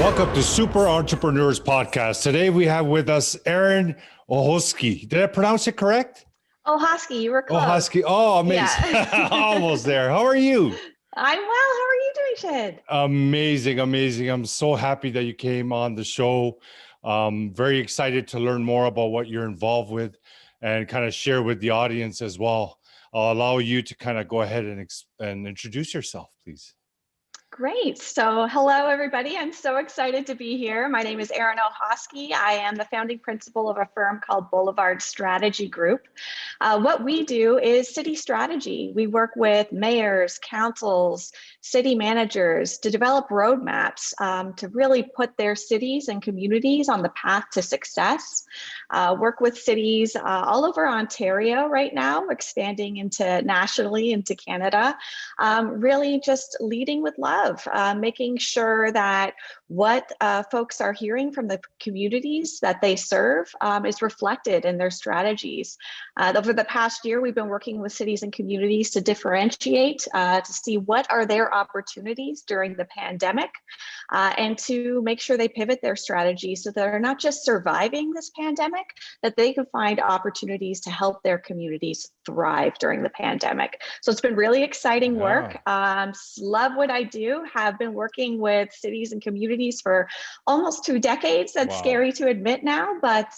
Welcome to Super Entrepreneurs Podcast. Today we have with us Erin O'hoski. Did I pronounce it correct? O'hoski, you were close. O'hoski. Oh, amazing. Yeah. Almost there. How are you? I'm well. How are you doing, Shed? Amazing, amazing. I'm so happy that you came on the show. Very excited to learn more about what you're involved with and kind of share with the audience as well. I'll allow you to kind of go ahead and introduce yourself, please. Great. So hello, everybody. I'm so excited to be here. My name is Erin O'hoski. I am the founding principal of a firm called Boulevard Strategy Group. What we do is city strategy. We work with mayors, councils, city managers to develop roadmaps to really put their cities and communities on the path to success. Work with cities all over Ontario right now, expanding into nationally into Canada, really just leading with love. Making sure that what folks are hearing from the communities that they serve is reflected in their strategies. Over the past year, we've been working with cities and communities to differentiate, to see what are their opportunities during the pandemic, and to make sure they pivot their strategies so they're not just surviving this pandemic, that they can find opportunities to help their communities thrive during the pandemic. So it's been really exciting work. Love what I do. Have been working with cities and communities for almost 2 decades. That's scary to admit now, but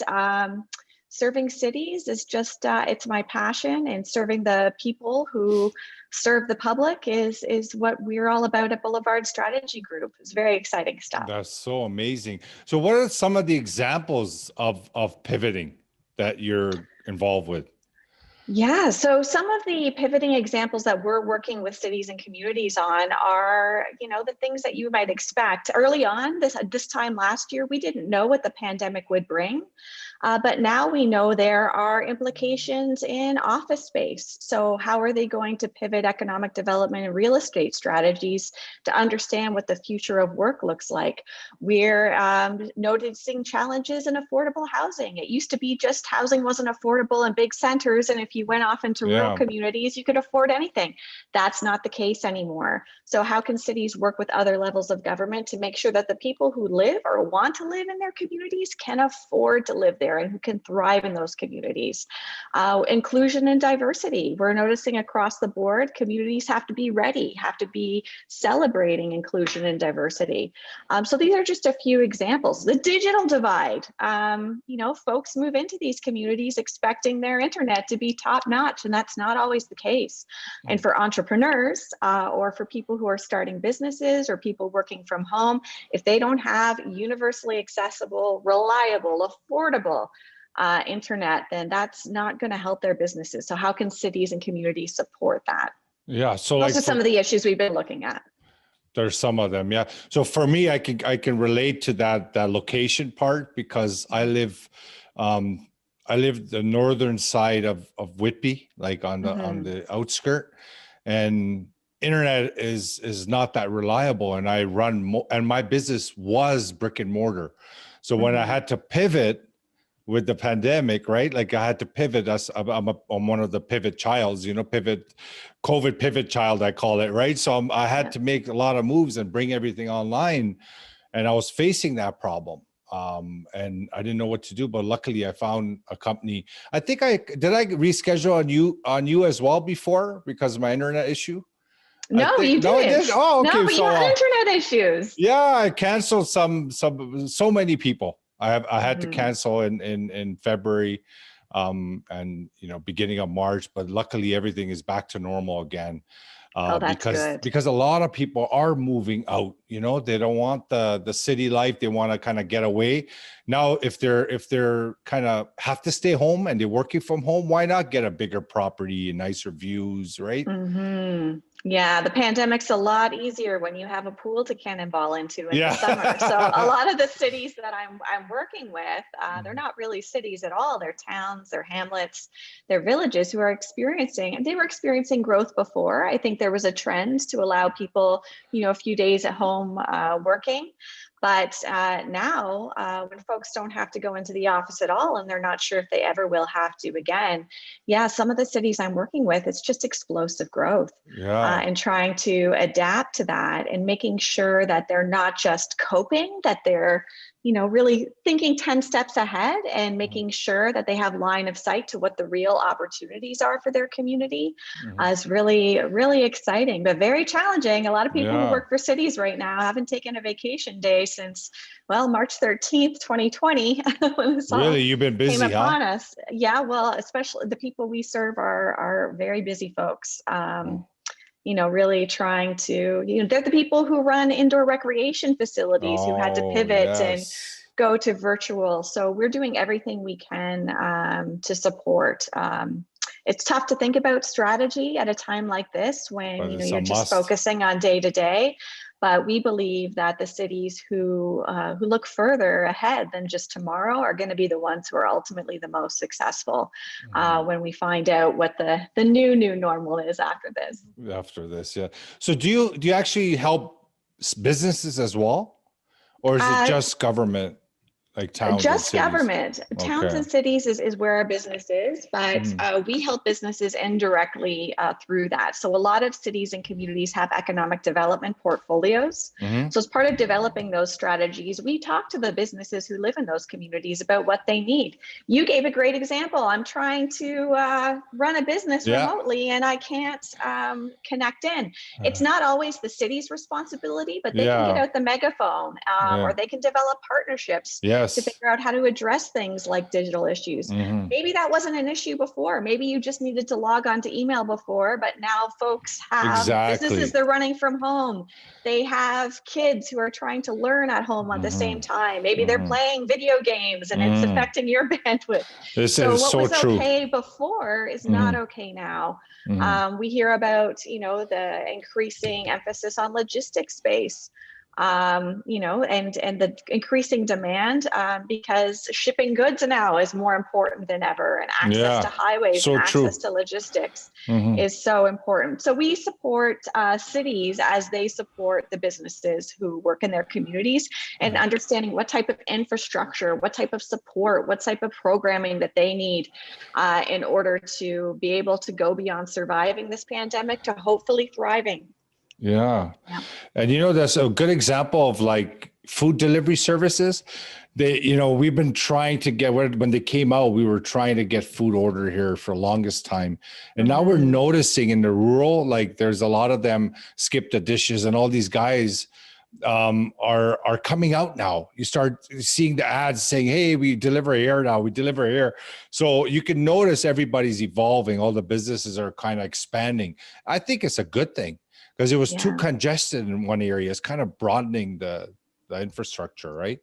serving cities is just, it's my passion, and serving the people who serve the public is what we're all about at Boulevard Strategy Group. It's very exciting stuff. That's so amazing. So what are some of the examples of pivoting that you're involved with? Yeah, so some of the pivoting examples that we're working with cities and communities on are, the things that you might expect. Early on, this time last year, we didn't know what the pandemic would bring, but now we know there are implications in office space. So how are they going to pivot economic development and real estate strategies to understand what the future of work looks like? We're noticing challenges in affordable housing. It used to be just housing wasn't affordable in big centers, and if you went off into rural communities, you could afford anything. That's not the case anymore. So how can cities work with other levels of government to make sure that the people who live or want to live in their communities can afford to live there and who can thrive in those communities? Inclusion and diversity. We're noticing across the board, communities have to be ready, have to be celebrating inclusion and diversity. So these are just a few examples. The digital divide. Folks move into these communities expecting their internet to be top notch, and that's not always the case. And for entrepreneurs or for people who are starting businesses or people working from home, if they don't have universally accessible, reliable, affordable internet, then that's not going to help their businesses. So how can cities and communities support that? Yeah. So those are some of the issues we've been looking at. There's some of them. Yeah. So for me, I can relate to that location part because I live the northern side of Whitby, like on the outskirt, and internet is not that reliable. And I run and my business was brick and mortar. So when I had to pivot with the pandemic, right? Like I had to pivot. I'm one of the pivot childs, COVID pivot child, I call it, right? So I had to make a lot of moves and bring everything online, and I was facing that problem. And I didn't know what to do, but luckily I found a company. I think I reschedule on you as well before because of my internet issue. No, you didn't. I did? Oh, okay. No, but you had internet issues. Yeah, I canceled so many people. I had to cancel in February, and beginning of March, but luckily everything is back to normal again. Because a lot of people are moving out, they don't want the city life. They want to kind of get away. Now, if they're kind of have to stay home and they're working from home, why not get a bigger property and nicer views, right? Yeah, the pandemic's a lot easier when you have a pool to cannonball into in the summer. So a lot of the cities that I'm working with, they're not really cities at all. They're towns, they're hamlets, they're villages who are experiencing growth before. I think there was a trend to allow people, a few days at home working. But now, when folks don't have to go into the office at all, and they're not sure if they ever will have to again, yeah, some of the cities I'm working with, it's just explosive growth. Yeah. And trying to adapt to that and making sure that they're not just coping, that they're, really thinking 10 steps ahead and making sure that they have line of sight to what the real opportunities are for their community is really, really exciting, but very challenging. A lot of people who work for cities right now haven't taken a vacation day since, well, March 13th, 2020, when this all Really? You've been busy, came upon us. Yeah, well, especially the people we serve are very busy folks. Really trying to, they're the people who run indoor recreation facilities who had to Oh, pivot and yes. go to virtual. So we're doing everything we can to support. It's tough to think about strategy at a time like this when But it's a you're just must. focusing on day to day. But we believe that the cities who look further ahead than just tomorrow are going to be the ones who are ultimately the most successful when we find out what the new normal is after this. After this, yeah. So do you actually help businesses as well, or is it just government, like towns and Just cities? government. Towns Okay. and cities is where our business is, but we help businesses indirectly through that. So a lot of cities and communities have economic development portfolios. So as part of developing those strategies, we talk to the businesses who live in those communities about what they need. You gave a great example. I'm trying to run a business remotely and I can't connect in. It's not always the city's responsibility, but they can get out the megaphone or they can develop partnerships to figure out how to address things like digital issues. Maybe that wasn't an issue before. Maybe you just needed to log on to email before, but now folks have businesses they're running from home. They have kids who are trying to learn at home at the same time. Maybe they're playing video games and it's affecting your bandwidth. So what was true. Okay before is not okay now. We hear about, the increasing emphasis on logistics space. And the increasing demand because shipping goods now is more important than ever, and access to highways and access to logistics is so important. So we support cities as they support the businesses who work in their communities and understanding what type of infrastructure, what type of support, what type of programming that they need in order to be able to go beyond surviving this pandemic to hopefully thriving. Yeah. And that's a good example of like food delivery services. We've been trying to get, when they came out, we were trying to get food order here for the longest time. And now we're noticing in the rural, like there's a lot of them skip the dishes and all these guys are coming out now. You start seeing the ads saying, hey, we deliver here now, we deliver here. So you can notice everybody's evolving. All the businesses are kind of expanding. I think it's a good thing. Because it was too congested in one area. It's kind of broadening the infrastructure, right?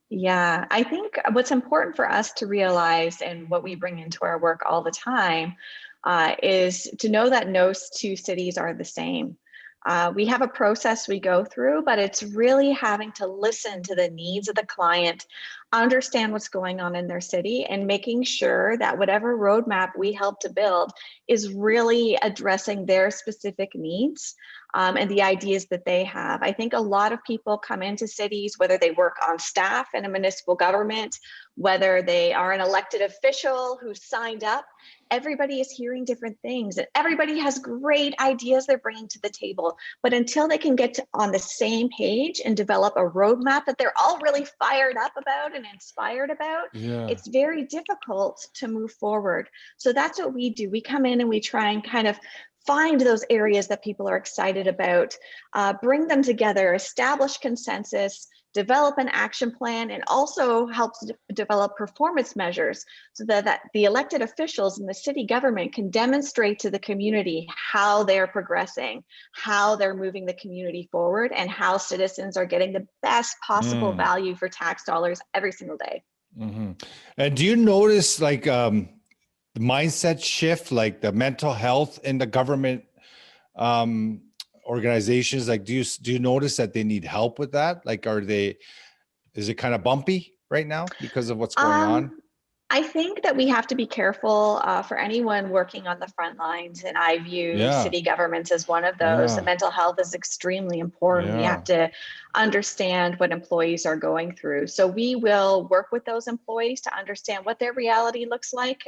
Yeah, I think what's important for us to realize and what we bring into our work all the time is to know that no two cities are the same. We have a process we go through, but it's really having to listen to the needs of the client, understand what's going on in their city, and making sure that whatever roadmap we help to build is really addressing their specific needs and the ideas that they have. I think a lot of people come into cities, whether they work on staff in a municipal government, whether they are an elected official who signed up, everybody is hearing different things and everybody has great ideas they're bringing to the table. But until they can get on the same page and develop a roadmap that they're all really fired up about and inspired about, it's very difficult to move forward. So that's what we do. We come in and we try and kind of find those areas that people are excited about, bring them together, establish consensus, develop an action plan, and also helps develop performance measures so that the elected officials in the city government can demonstrate to the community how they're progressing, how they're moving the community forward, and how citizens are getting the best possible value for tax dollars every single day. And do you notice like the mindset shift, like the mental health in the government organizations? Like, do you notice that they need help with that? Like, is it kind of bumpy right now because of what's going on? I think that we have to be careful for anyone working on the front lines, and I view Yeah. city governments as one of those. The Yeah. mental health is extremely important. We have Yeah. to understand what employees are going through. So we will work with those employees to understand what their reality looks like.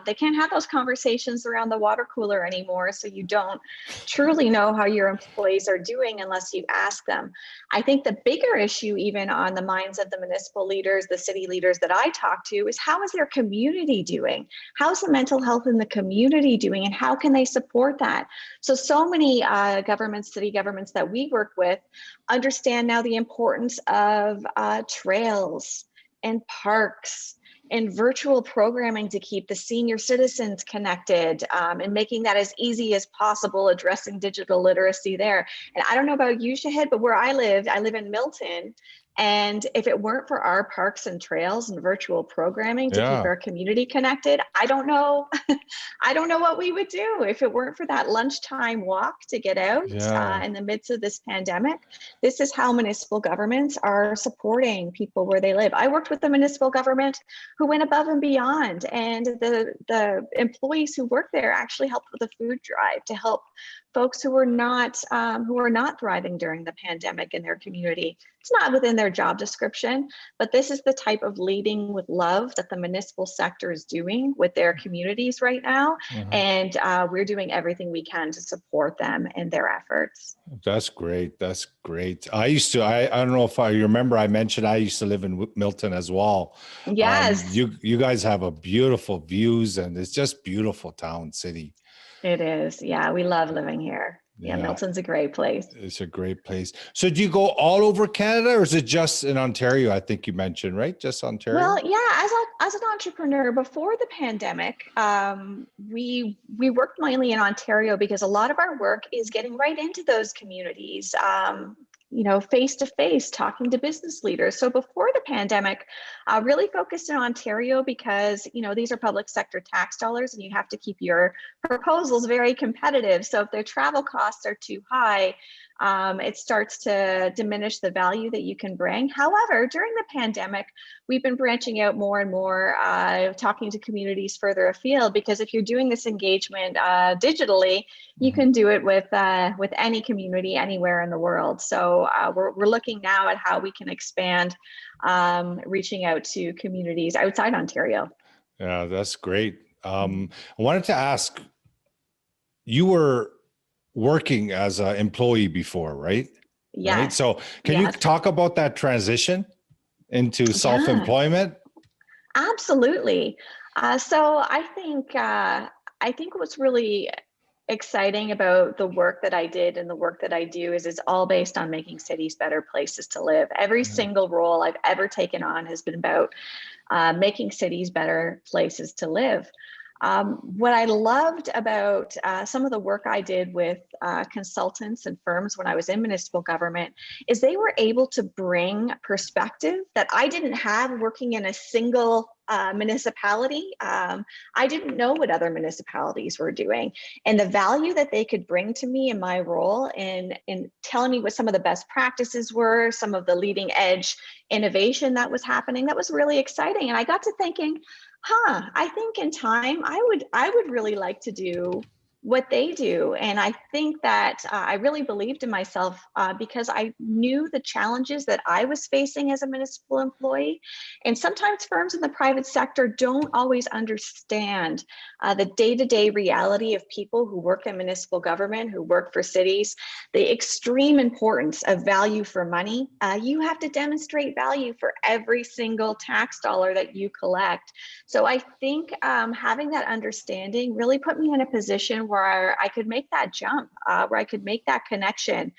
They can't have those conversations around the water cooler anymore, so you don't truly know how your employees are doing unless you ask them. I think the bigger issue, even on the minds of the municipal leaders, the city leaders that I talk to, is how is their community doing? How's the mental health in the community doing, and how can they support that? So many governments, city governments that we work with understand now the importance of trails and parks and virtual programming to keep the senior citizens connected, and making that as easy as possible, addressing digital literacy there. And I don't know about you, Shahid, but where I live in Milton. And if it weren't for our parks and trails and virtual programming to keep Yeah. our community connected, I don't know. I don't know what we would do if it weren't for that lunchtime walk to get out Yeah. in the midst of this pandemic. This is how municipal governments are supporting people where they live. I worked with the municipal government who went above and beyond, and the employees who work there actually helped with a food drive to help folks who were not thriving during the pandemic in their community. It's not within their job description, but this is the type of leading with love that the municipal sector is doing with their communities right now. Mhm. And we're doing everything we can to support them in their efforts. That's great. That's great. I don't know if you remember, I mentioned I used to live in Milton as well. Yes, You guys have a beautiful views, and it's just beautiful town, city. it is. Yeah, we love living here. Yeah, Yeah, Milton's a great place. it's a great place. So do you go all over Canada, or is it just in Ontario? I think you mentioned, right? Just Well, Ontario? yeah, as an entrepreneur before the pandemic, we worked mainly in Ontario because a lot of our work is getting right into those communities. Face to face, talking to business leaders. So before the pandemic, really focused in Ontario because these are public sector tax dollars, and you have to keep your proposals very competitive. So if their travel costs are too high, it starts to diminish the value that you can bring. However, during the pandemic, we've been branching out more and more, talking to communities further afield, because if you're doing this engagement digitally, you Mhm. can do it with any community anywhere in the world. So we're looking now at how we can expand, reaching out to communities outside Ontario. Yeah, that's great. I wanted to ask, you were working as an employee before, right? Right. Yes, So can you yes, talk about that transition into yeah, self-employment? absolutely. So I think what's really exciting about the work that I did and the work that I do is it's all based on making cities better places to live. Every Yeah. single role I've ever taken on has been about making cities better places to live. What I loved about some of the work I did with consultants and firms when I was in municipal government is they were able to bring perspective that I didn't have working in a single municipality. I didn't know what other municipalities were doing, and the value that they could bring to me in my role in telling me what some of the best practices were, some of the leading edge innovation that was happening. That was really exciting, and I got to thinking, I think in time I would really like to do what they do. And I think that I really believed in myself because I knew the challenges that I was facing as a municipal employee. And sometimes firms in the private sector don't always understand the day-to-day reality of people who work in municipal government, who work for cities, the extreme importance of value for money. You have to demonstrate value for every single tax dollar that you collect. So I think having that understanding really put me in a position where I could make that jump, where I could make that connection,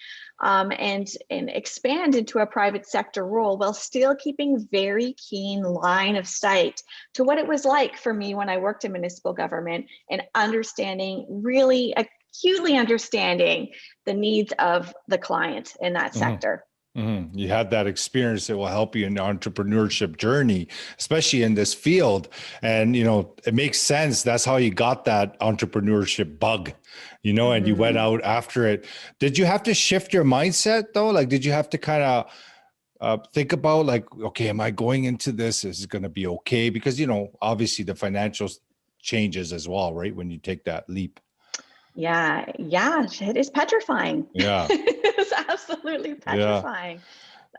and expand into a private sector role while still keeping very keen line of sight to what it was like for me when I worked in municipal government, and understanding, really acutely understanding the needs of the client in that Mhm. sector. You had that experience that will help you in the entrepreneurship journey, especially in this field. And, it makes sense. That's how you got that entrepreneurship bug, and you went Mhm. out after it. Did you have to shift your mindset though? Like, did you have to kind of think about like, okay, am I going into this? Is it going to be okay? Because, obviously the financial changes as well, right? When you take that leap. Yeah, it is petrifying. Yeah. It's absolutely Yeah. petrifying.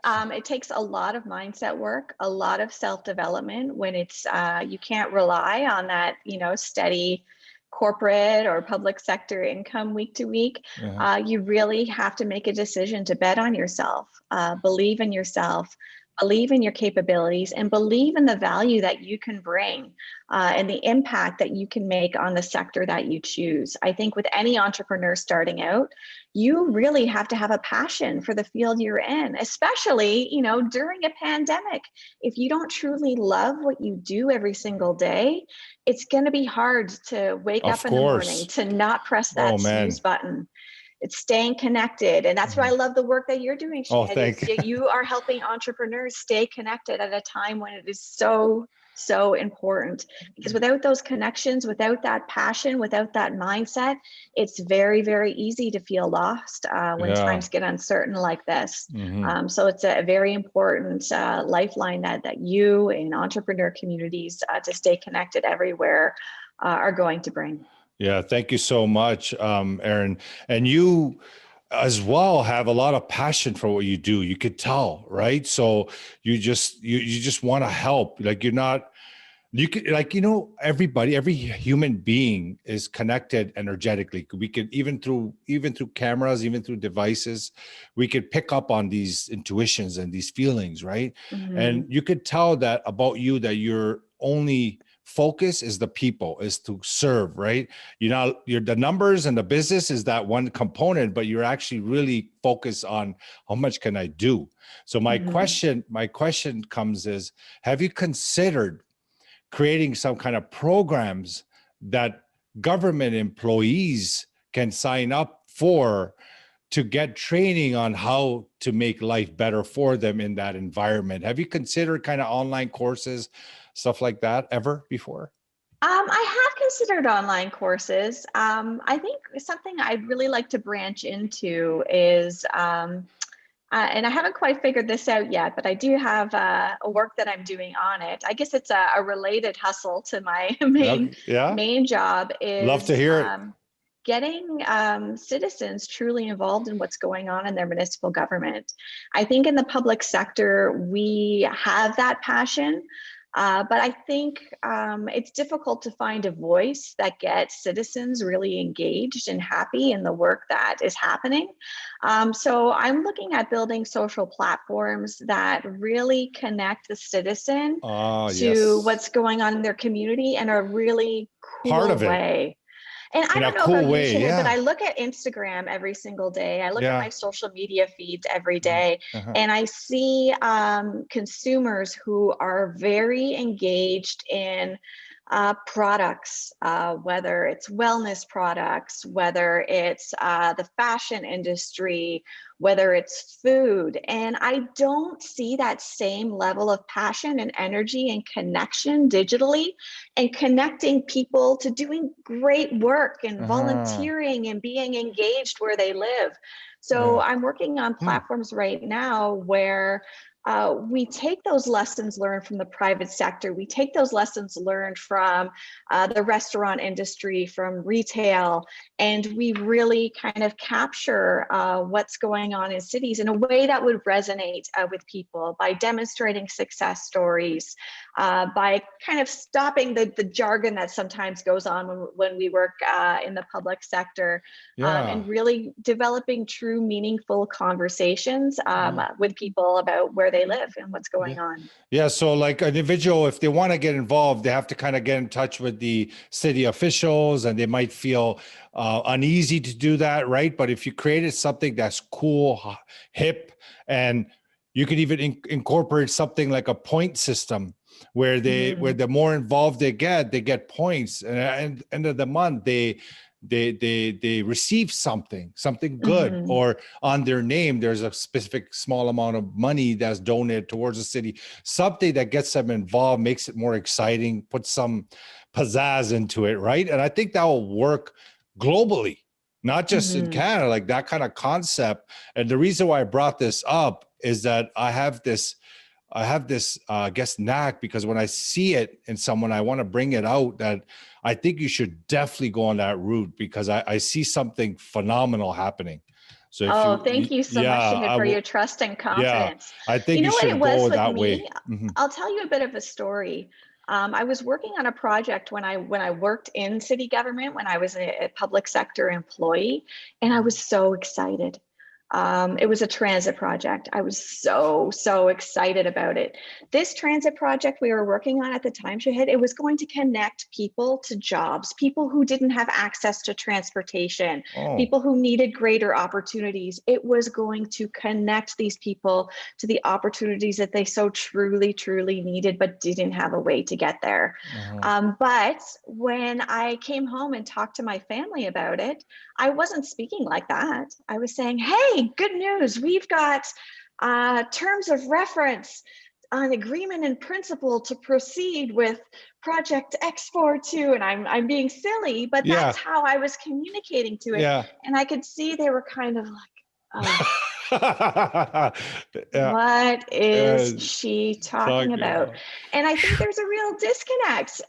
It takes a lot of mindset work, a lot of self-development when it's you can't rely on that, steady corporate or public sector income week to week. Uh-huh. You really have to make a decision to bet on yourself, believe in yourself, believe in your capabilities, and believe in the value that you can bring and the impact that you can make on the sector that you choose. I think with any entrepreneur starting out, you really have to have a passion for the field you're in, especially, during a pandemic. If you don't truly love what you do every single day, it's going to be hard to wake Of up in the morning course. to not press Oh that snooze man. button. It's staying connected. And that's why I Mhm. love the work that you're doing, Oh, Shahid, is thank you. you are helping entrepreneurs stay connected at a time when it is so, so important. Because without those connections, without that passion, without that mindset, it's very, very easy to feel lost when Yeah. times get uncertain like this. Hmm. So it's a very important lifeline that you in entrepreneur communities to stay connected everywhere are going to bring. Yeah. Thank you so much, Erin. And you as well have a lot of passion for what you do. You could tell, right? So you just want to help. Like you're not, you could like, every human being is connected energetically. We could even through cameras, even through devices, we could pick up on these intuitions and these feelings, right? And Mhm. you could tell that about you, that your only focus is the people, is to serve, right? You're the numbers and the business is that one component, but you're actually really focused on how much can I do. So my Mhm. question comes is, have you considered creating some kind of programs that government employees can sign up for, to get training on how to make life better for them in that environment? Have you considered kind of online courses, stuff like that ever before? I have considered online courses. I think something I'd really like to branch into is, and I haven't quite figured this out yet, but I do have a work that I'm doing on it. I guess it's a related hustle to my main Okay. Yeah. main job Love to is hear it. getting citizens truly involved in what's going on in their municipal government. I think in the public sector, we have that passion. But I think it's difficult to find a voice that gets citizens really engaged and happy in the work that is happening. So I'm looking at building social platforms that really connect the citizen Ah, to yes. what's going on in their community in a really Part cool of it way. And I in a don't know cool about you, way. Shahid, but Yeah. I look at Instagram every single day. I look at my Yeah. social media feeds every Mhm. day, Uh-huh. and I see consumers who are very engaged in products, whether it's wellness products, whether it's the fashion industry, whether it's food. And I don't see that same level of passion and energy and connection digitally, and connecting people to doing great work and Uh-huh. volunteering and being engaged where they live. So Yeah. I'm working on Hmm. platforms right now where we take those lessons learned from the private sector. We take those lessons learned from the restaurant industry, from retail, and we really kind of capture what's going on in cities in a way that would resonate with people by demonstrating success stories, by kind of stopping the jargon that sometimes goes on when we work in the public sector, Yeah. and really developing true, meaningful conversations with people about where they live and what's Yeah. going on. Yeah. So, like an individual, if they want to get involved, they have to kind of get in touch with the city officials, and they might feel uneasy to do that, right? But if you created something that's cool, hip, and you could even incorporate something like a point system, where Mhm. the more involved they get points, and at the end of the month they receive something good, Mhm. or on their name there's a specific small amount of money that's donated towards the city, something that gets them involved, makes it more exciting, puts some pizzazz into it, right? And I think that will work globally. not just in Canada, like that kind of concept. And the reason why I brought this up is that I have this, I guess, knack, because when I see it in someone, I want to bring it out, that I think you should definitely go on that route, because I see something phenomenal happening. So if Oh, thank you so much, yeah, Shahid, I for your will. trust and Yeah, confidence. I You think you know what it should was go with that me? way. Mhm. I'll tell you a bit of a story. I was working on a project when I worked in city government, when I was a public sector employee, and I was so excited. It was a transit project. I was so excited about it. This transit project we were working on at the time, Shahid, it was going to connect people to jobs, people who didn't have access to transportation, Oh, people who needed greater opportunities. It was going to connect these people to the opportunities that they so truly needed, but didn't have a way to get there. uh-huh. But when I came home and talked to my family about it, I wasn't speaking like that. I was saying, hey, good news. We've got terms of reference, an agreement in principle to proceed with project X42. And I'm being silly, but Yeah, that's how I was communicating to it. yeah. And I could see they were kind of like, oh, Yeah, what uh, is she talking talking about? about. And I think there's a real disconnect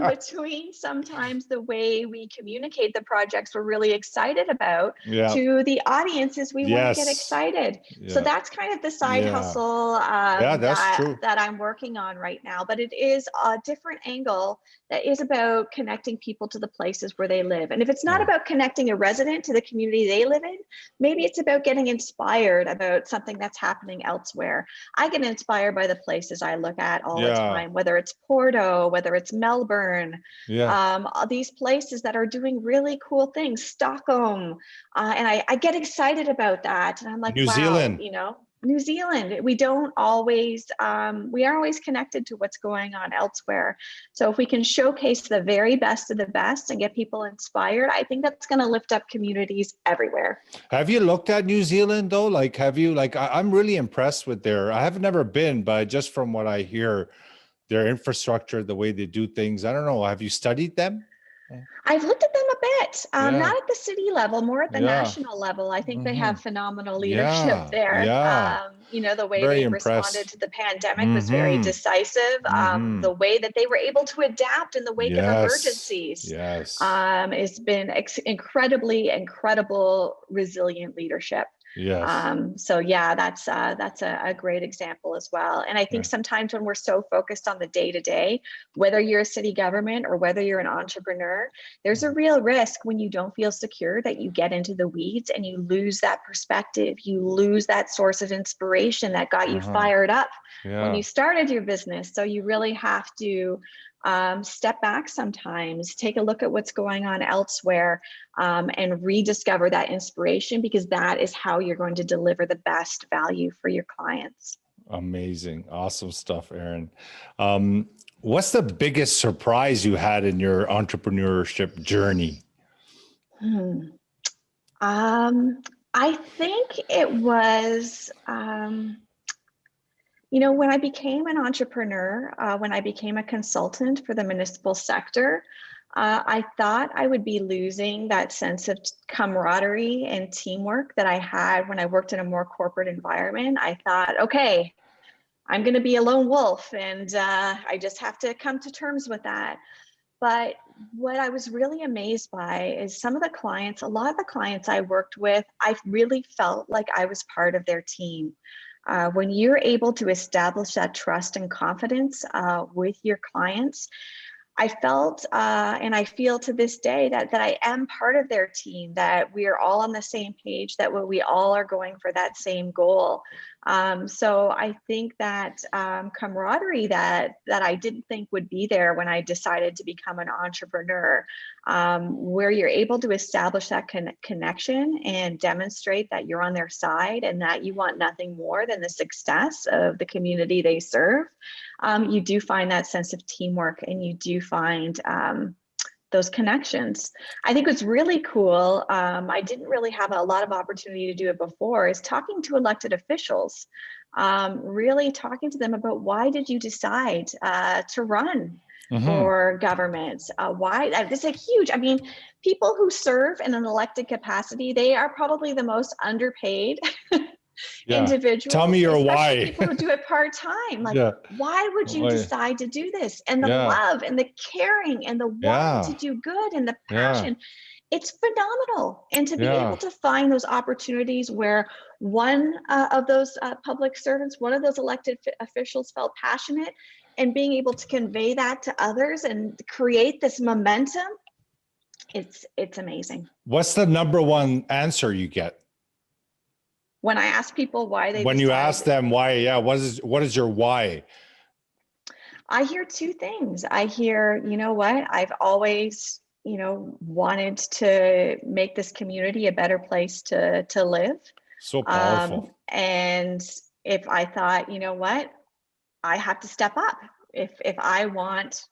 between sometimes the way we communicate the projects we're really excited about Yeah. to the audiences we want to get Yes. excited. So Yeah. that's kind of the side Yeah. hustle Yeah, that's true. that I'm working on right now. But it is a different angle that is about connecting people to the places where they live. And if it's not Yeah. about connecting a resident to the community they live in, maybe it's about getting inspired about something that's happening elsewhere. I get inspired by the places I look at all the Yeah. time, whether it's Porto, whether it's Melbourne, Yeah. these places that are doing really cool things, Stockholm. And I get excited about that. And I'm like, New wow, Zealand. you know, New Zealand, we don't always, we aren't always connected to what's going on elsewhere. So if we can showcase the very best of the best and get people inspired, I think that's going to lift up communities everywhere. Have you looked at New Zealand though? Like, have you, like, I'm really impressed with I have never been, but just from what I hear, their infrastructure, the way they do things, I don't know. Have you studied them? I've looked at them a bit, Yeah. not at the city level, more at the Yeah. national level. I think they Hmm. have phenomenal leadership Yeah. there. Yeah. You know, the way Very they responded impressed. to the pandemic was very Mm-hmm. decisive. Mm-hmm. The way that they were able to adapt in the wake of Yes. emergencies Yes. has been incredible, resilient leadership. Yes. So yeah, that's a great example as well. And I think Yeah. sometimes when we're so focused on the day to day, whether you're a city government or whether you're an entrepreneur, there's a real risk when you don't feel secure that you get into the weeds and you lose that perspective. You lose that source of inspiration that got you Uh-huh. fired up when Yeah. you started your business. So you really have to step back sometimes, take a look at what's going on elsewhere, and rediscover that inspiration, because that is how you're going to deliver the best value for your clients. Amazing. Awesome stuff, Erin. What's the biggest surprise you had in your entrepreneurship journey? Hmm. I think it was, you know, when I became an entrepreneur, when I became a consultant for the municipal sector, I thought I would be losing that sense of camaraderie and teamwork that I had when I worked in a more corporate environment. I thought, okay, I'm going to be a lone wolf, and I just have to come to terms with that. But what I was really amazed by is some of the clients, a lot of the clients I worked with, I really felt like I was part of their team. When you're able to establish that trust and confidence with your clients, I felt and I feel to this day that I am part of their team, that we are all on the same page, that we all are going for that same goal. So I think that camaraderie that I didn't think would be there when I decided to become an entrepreneur, where you're able to establish that connection and demonstrate that you're on their side and that you want nothing more than the success of the community they serve. You do find that sense of teamwork, and you do find those connections. I think what's really cool, I didn't really have a lot of opportunity to do it before, is talking to elected officials, really talking to them about why did you decide to run? for governments. Why? It's a huge, I mean, people who serve in an elected capacity, they are probably the most underpaid individuals. Tell me your especially why. people who do it part-time. Like, Yeah. why would you decide to do this? And the Yeah. love and the caring and the wanting to do good and the passion. It's phenomenal. And to be able to find those opportunities where one of those public servants, one of those elected officials felt passionate, and being able to convey that to others and create this momentum, it's amazing. What's the number one answer you get? When I ask people why they when you ask them why, what is your why? I hear two things. I hear, you know what, I've always, wanted to make this community a better place to live. So powerful. And if I thought, you know what, I have to step up if I want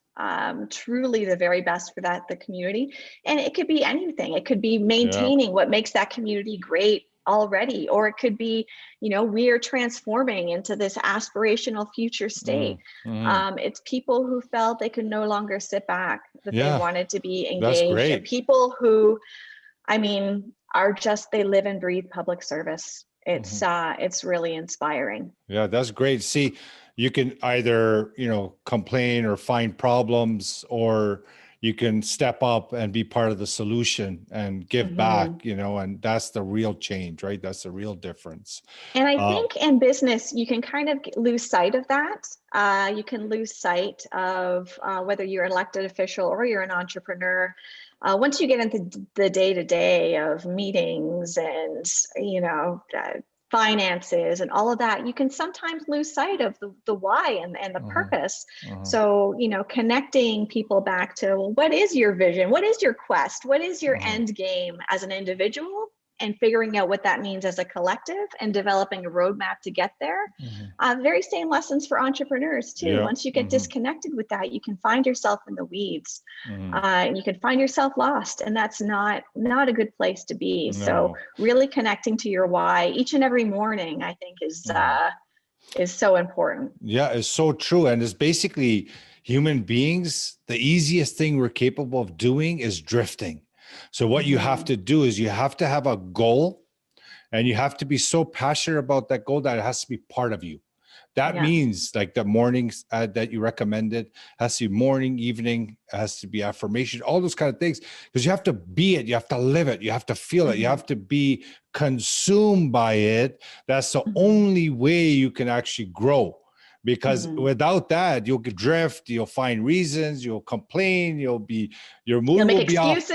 truly the very best for the community. And it could be anything. It could be maintaining what makes that community great already, or it could be, we are transforming into this aspirational future state. It's people who felt they could no longer sit back, that they wanted to be engaged, and people who, are just, they live and breathe public service. It's really inspiring. Yeah, that's great. See, you can either, complain or find problems, or you can step up and be part of the solution and give back, and that's the real change, right? That's the real difference. And I think in business, you can kind of lose sight of that. You can lose sight of whether you're an elected official or you're an entrepreneur. Once you get into the day-to-day of meetings and, finances and all of that, you can sometimes lose sight of the why and the purpose. So, connecting people back to, well, what is your vision? What is your quest? What is your end game as an individual? And figuring out what that means as a collective and developing a roadmap to get there. Very same lessons for entrepreneurs too. Once you get disconnected with that, you can find yourself in the weeds, and you can find yourself lost, and that's not a good place to be. No. So really connecting to your why each and every morning, I think is so important. Yeah, it's so true. And it's basically human beings, the easiest thing we're capable of doing is drifting. So what you have to do is you have to have a goal, and you have to be so passionate about that goal that it has to be part of you. That means like the mornings that you recommended has to be morning, evening, has to be affirmation, all those kind of things, because you have to be it. You have to live it. You have to feel it. You have to be consumed by it. That's the only way you can actually grow. Because without that, you'll drift, you'll find reasons, you'll complain, your mood will be off.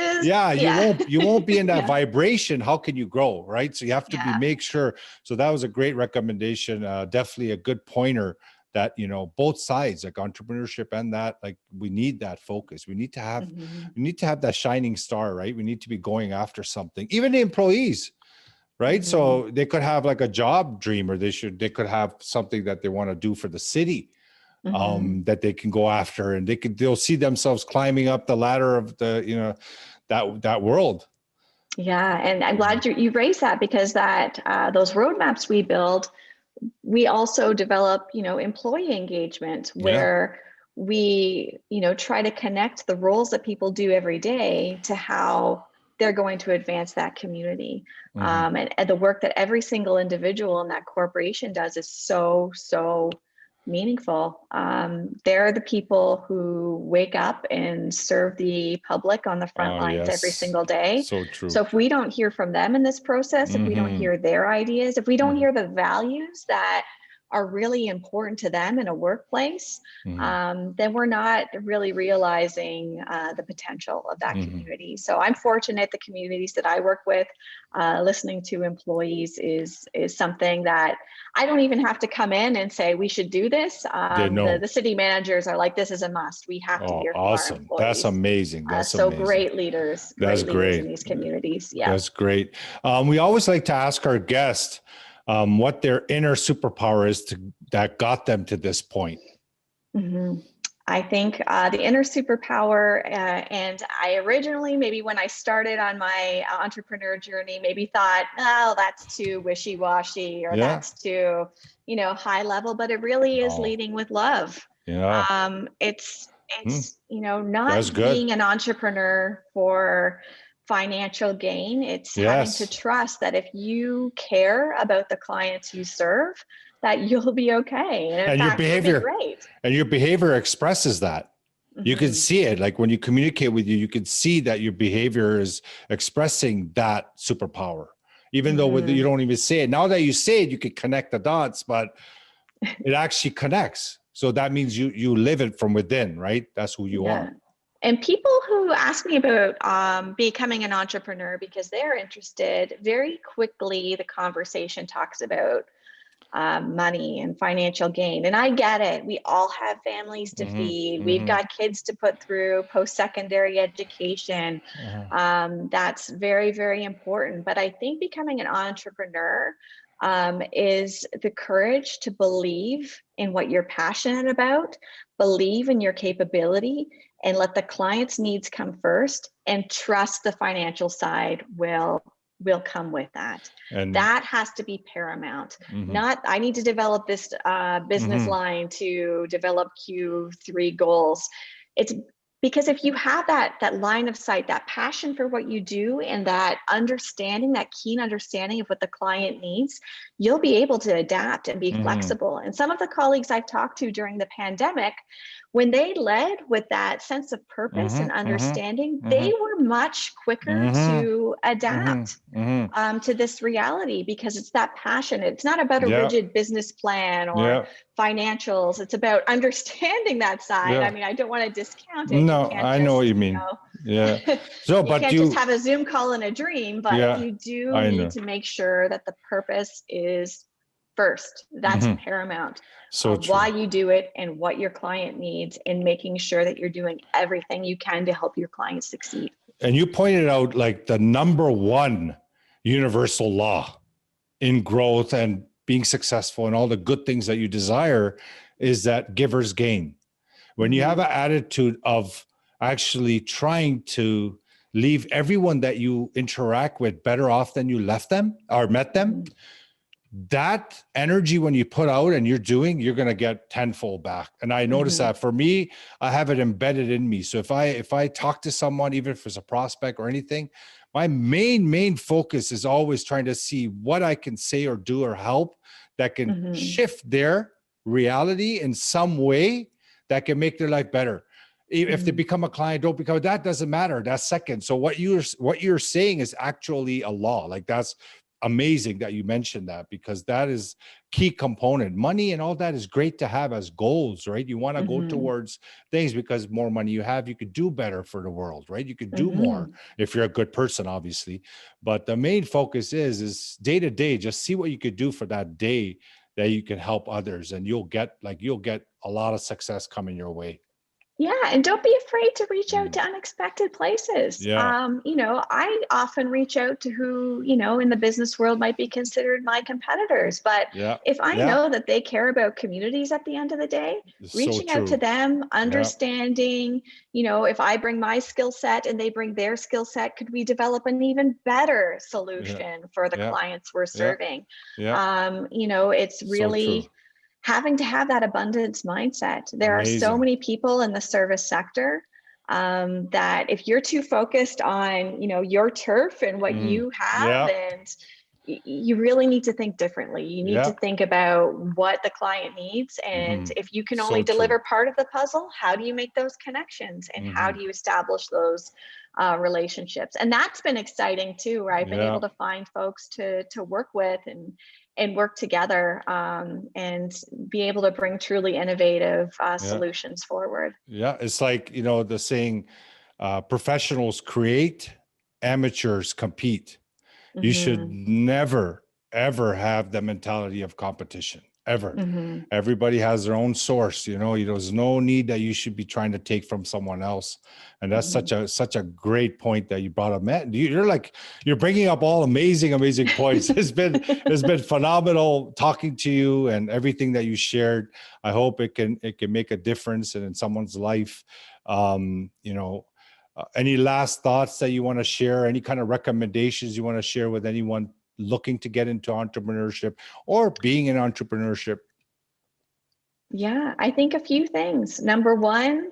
You won't be in that vibration. How can you grow, right? So you have to make sure. So that was a great recommendation. Definitely a good pointer that, both sides, like entrepreneurship and that, like we need that focus. We need to have, that shining star, right? We need to be going after something, even the employees. Right. So they could have like a job dream, or they could have something that they want to do for the city, that they can go after, and they'll see themselves climbing up the ladder of the, that world. Yeah. And I'm glad you raised that, because those roadmaps we build, we also develop, employee engagement, where we, try to connect the roles that people do every day to how they're going to advance that community. And the work that every single individual in that corporation does is so, so meaningful. They're the people who wake up and serve the public on the front lines every single day. So true. So if we don't hear from them in this process, if we don't hear their ideas, if we don't hear the values that are really important to them in a workplace, then we're not really realizing the potential of that community. So I'm fortunate the communities that I work with, listening to employees is something that I don't even have to come in and say we should do this. The city managers are like, this is a must. We have to hear from our employees. That's amazing. That's so amazing. Great leaders. That's great. In these communities. Yeah, that's great. We always like to ask our guests what their inner superpower is that got them to this point. I think the inner superpower, and I originally, maybe when I started on my entrepreneur journey, maybe thought, oh, that's too wishy-washy, or that's too, high level, but it really is leading with love. It's It's, That's not good. being an entrepreneur for financial gain. It's having to Yes. trust that if you care about the clients you serve, that you'll be okay. And in And your fact, you'll be behavior great. and your behavior expresses that. You can Mhm. see it. Like when you communicate with you can see that your behavior is expressing that superpower, even though you Mhm. don't even say it. Now that you say it, you can connect the dots, but it actually connects. So that means you live it from within, right? That's who you Yeah. are. And people who ask me about becoming an entrepreneur because they're interested, very quickly the conversation talks about money and financial gain. And I get it. We all have families to feed. We've got kids to put through post-secondary education. That's very, very important. But I think becoming an entrepreneur is the courage to believe in what you're passionate about, believe in your capability, and let the client's needs come first, and trust the financial side will come with that. And That has to be paramount. mhm, Not, I need to develop this business mhm, line to develop Q3 goals. It's because if you have that line of sight, that passion for what you do, and that understanding, that keen understanding of what the client needs, you'll be able to adapt and be mhm, flexible. And some of the colleagues I've talked to during the pandemic, when they led with that sense of purpose and mhm, mhm, understanding, they mhm, were much quicker mhm, to mhm, adapt mhm. to this reality, because it's that passion. It's not about a Yeah, rigid business plan or yeah, financials. It's about understanding that side. I yeah. mean, I don't want to discount it. You No, can't I know what just, you mean. Yeah. So, you but can't just have a Zoom call and a dream, but yeah, you do I need know. to make sure that the purpose is first. That's Hmm. paramount. So Why true. you do it and what your client needs, and making sure that you're doing everything you can to help your clients succeed. And you pointed out like the number one universal law in growth and being successful and all the good things that you desire is that givers gain. When you have Mm-hmm. an attitude of actually trying to leave everyone that you interact with better off than you left them or met them, Mm-hmm. that energy when you put out and you're doing, you're going to get tenfold back. And I notice Mm-hmm. that for me, I have it embedded in me. So if I talk to someone, even if it's a prospect or anything, my main focus is always trying to see what I can say or do or help that can Mm-hmm. shift their reality in some way that can make their life better. If they Mm-hmm. become a client, don't become, that doesn't matter. That's second. So what you're saying is actually a law. Like that's amazing that you mentioned that, because that is key component. Money and all that is great to have as goals, right? You want to go Mm-hmm. towards things because more money you have, you could do better for the world, right? You could do more Mm-hmm. if you're a good person, obviously. But the main focus is day to day, just see what you could do for that day that you can help others, and you'll get a lot of success coming your way. Yeah, and don't be afraid to reach out Mm. to unexpected places. Yeah. I often reach out to who, in the business world might be considered my competitors. But Yeah. if I Yeah. know that they care about communities at the end of the day, It's so reaching out to true. them, Yeah. understanding, if I bring my skill set and they bring their skill set, could we develop an even better Yeah. solution for the Yeah. clients we're Yeah. serving? Yeah. It's So true. really having to have that abundance mindset. There are so Amazing. many people in the service sector that if you're too focused on, your turf and what Mm. you have, Yeah. and you really need to think differently. You need to Yeah. think about what the client needs. And Hmm. if you can only So true. deliver part of the puzzle, how do you make those connections, and how Hmm. do you establish those relationships? And that's been exciting too, where I've been Yeah. able to find folks to work with and work together, and be able to bring truly innovative Yeah. solutions forward. Yeah. It's like, the saying, professionals create, amateurs compete. You should Mm-hmm. never, ever have the mentality of competition, ever. Mm-hmm. Everybody has their own source. There's no need that you should be trying to take from someone else. And that's Mm-hmm. such a great point that you brought up, Matt. You're bringing up all amazing points. It's been phenomenal talking to you and everything that you shared. I hope it can make a difference in someone's life. Any last thoughts that you want to share? Any kind of recommendations you want to share with anyone looking to get into entrepreneurship or being in entrepreneurship? Yeah, I think a few things. Number one,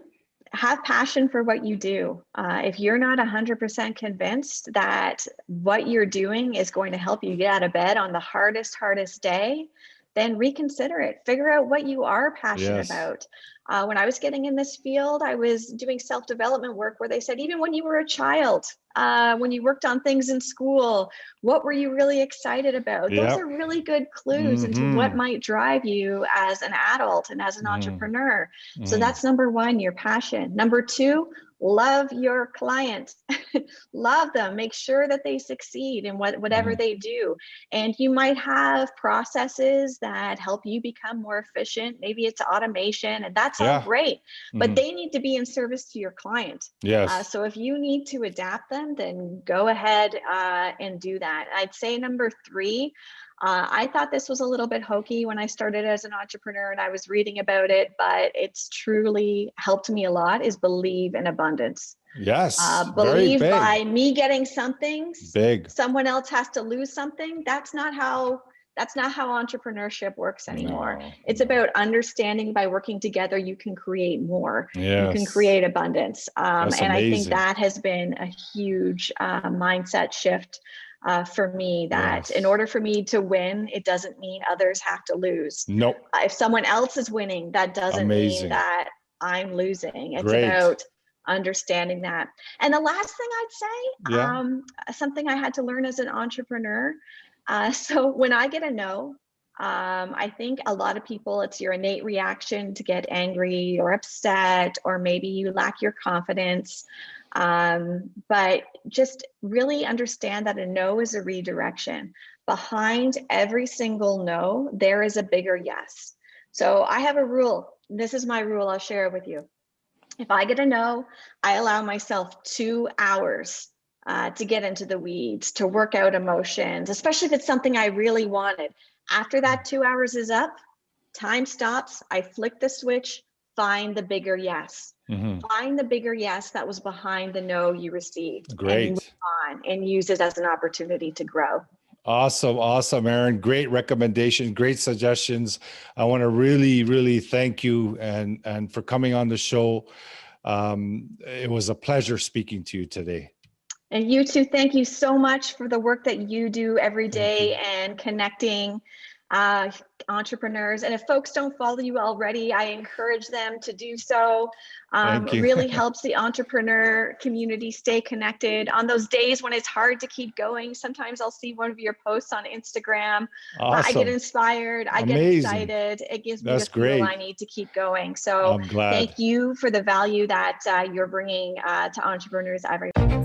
have passion for what you do. If you're not 100% convinced that what you're doing is going to help you get out of bed on the hardest day, then reconsider it. Figure out what you are passionate Yes. about. When I was getting in this field, I was doing self-development work where they said, even when you were a child, when you worked on things in school, what were you really excited about? Those Yep. are really good clues into what might drive you as an adult and as an entrepreneur. So that's number one, your passion. Number two, love your client. Love them. Make sure that they succeed in whatever they do. And you might have processes that help you become more efficient. Maybe it's automation, and that's all great, but they need to be in service to your client. Yes. So if you need to adapt them, then go ahead and do that. I'd say number three, I thought this was a little bit hokey when I started as an entrepreneur and I was reading about it, but it's truly helped me a lot, is believe in abundance. Yes. Believe Very big. by me getting something, Big. someone else has to lose something. That's not how entrepreneurship works anymore. No, it's about understanding by working together, you can create more. You can create abundance. And amazing. I think that has been a huge mindset shift for me, that in order for me to win, it doesn't mean others have to lose. Nope. If someone else is winning, that doesn't mean that I'm losing. It's about understanding that. And the last thing I'd say, something I had to learn as an entrepreneur. So when I get a no, I think a lot of people, it's your innate reaction to get angry or upset, or maybe you lack your confidence. But just really understand that a no is a redirection. Behind every single no, there is a bigger yes. So I have a rule. This is my rule. I'll share it with you. If I get a no, I allow myself 2 hours to get into the weeds, to work out emotions, especially if it's something I really wanted. After that 2 hours is up, time stops, I flick the switch, find the bigger yes. Find the bigger yes that was behind the no you received. Great. And move on and use it as an opportunity to grow. Awesome, Erin. Great recommendation, great suggestions. I want to really thank you and for coming on the show. It was a pleasure speaking to you today. And you too, thank you so much for the work that you do every day and connecting entrepreneurs. And if folks don't follow you already, I encourage them to do so. It really helps the entrepreneur community stay connected on those days when it's hard to keep going. Sometimes I'll see one of your posts on Instagram. I get inspired. I get excited. It gives me the fuel I need to keep going. So thank you for the value that you're bringing to entrepreneurs every day.